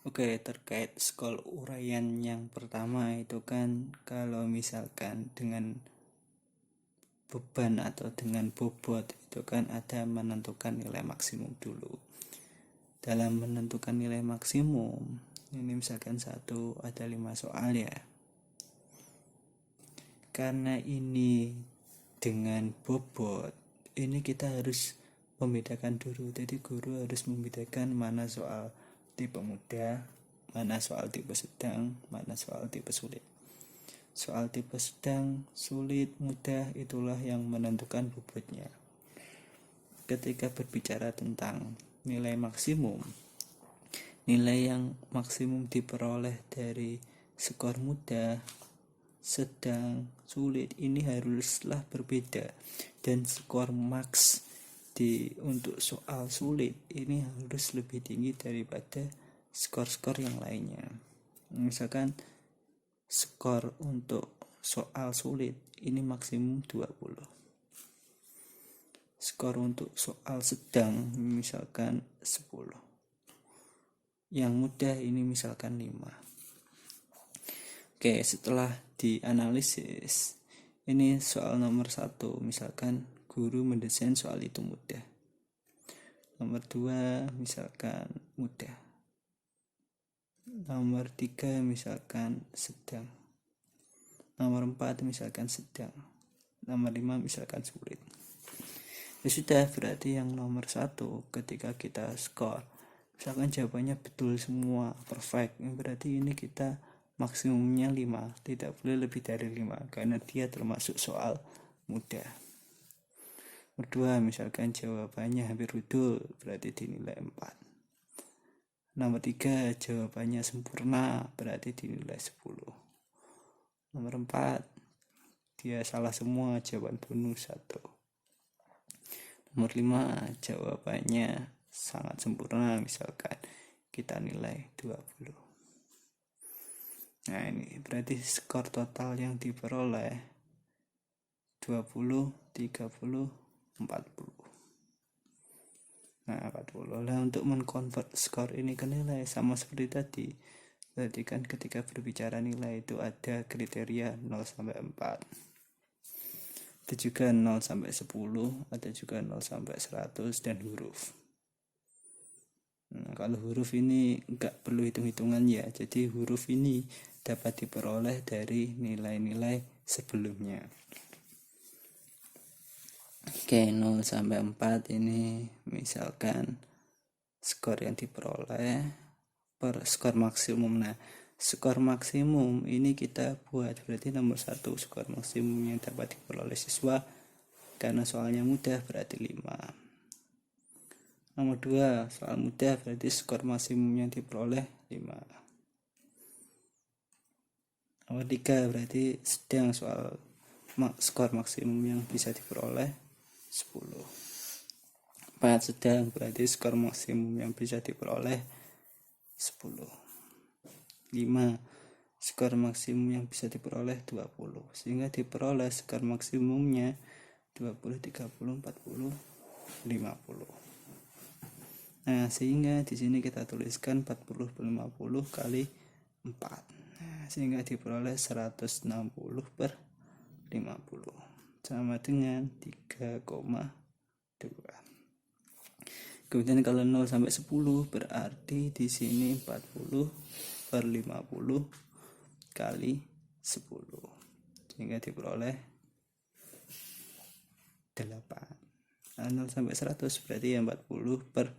Oke, terkait skor uraian yang pertama itu kan kalau misalkan dengan beban atau dengan bobot itu kan ada menentukan nilai maksimum dulu. Dalam menentukan nilai maksimum, ini misalkan satu ada 5 soal ya. Karena ini dengan bobot, ini kita harus membedakan dulu. Jadi guru harus membedakan mana soal tipe mudah, mana soal tipe sedang, mana soal tipe sulit. Soal tipe sedang, sulit, mudah itulah yang menentukan bobotnya. Ketika berbicara tentang nilai maksimum, nilai yang maksimum diperoleh dari skor mudah, sedang, sulit ini haruslah berbeda, dan skor max untuk soal sulit ini harus lebih tinggi daripada skor-skor yang lainnya. Misalkan skor untuk soal sulit ini maksimum 20. Skor untuk soal sedang misalkan 10. Yang mudah ini misalkan 5. Oke, setelah dianalisis, ini soal nomor 1, misalkan guru mendesain soal itu mudah. Nomor 2 misalkan mudah. Nomor 3 misalkan sedang. Nomor 4 misalkan sedang. Nomor 5 misalkan sulit. Ya sudah, berarti yang nomor 1 ketika kita skor, misalkan jawabannya betul semua, perfect, berarti ini kita maksimumnya 5, tidak boleh lebih dari 5 karena dia termasuk soal mudah. Nomor 2 misalkan jawabannya hampir betul, berarti dinilai 4. Nomor 3 jawabannya sempurna, berarti dinilai 10. Nomor 4 dia salah semua, jawaban bonus 1. Nomor 5 jawabannya sangat sempurna, misalkan kita nilai 20. Nah, ini berarti skor total yang diperoleh 20, 30, 40. Nah, 40. Nah, untuk mengkonvert skor ini ke nilai sama seperti tadi. Berarti kan ketika berbicara nilai itu ada kriteria 0 sampai 4. Ada juga 0 sampai 10, ada juga 0 sampai 100 dan huruf. Nah, kalau huruf ini enggak perlu hitung-hitungan ya. Jadi huruf ini dapat diperoleh dari nilai-nilai sebelumnya. Oke, 0 sampai 4 ini misalkan skor yang diperoleh per skor maksimum. Nah, skor maksimum ini kita buat, berarti nomor 1 skor maksimum yang dapat diperoleh siswa karena soalnya mudah berarti 5. Nomor 2 soal mudah berarti skor maksimum yang diperoleh 5. Nomor 3 berarti sedang, soal skor maksimum yang bisa diperoleh 10. 4 sedang berarti skor maksimum yang bisa diperoleh 10. 5 skor maksimum yang bisa diperoleh 20, sehingga diperoleh skor maksimumnya 20, 30, 40, 50. Nah, sehingga di sini kita tuliskan 40 per 50 kali 4. Nah, sehingga diperoleh 160 per 50 sama dengan 3,2. Kemudian kalau 0 sampai 10 berarti di sini 40 per 50 kali 10, sehingga diperoleh 8. Nah, 0 sampai 100 berarti 40 per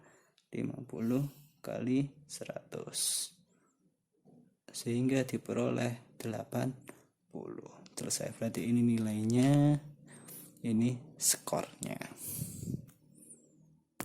50 kali 100, sehingga diperoleh 80. Selesai, berarti ini nilainya, ini skornya.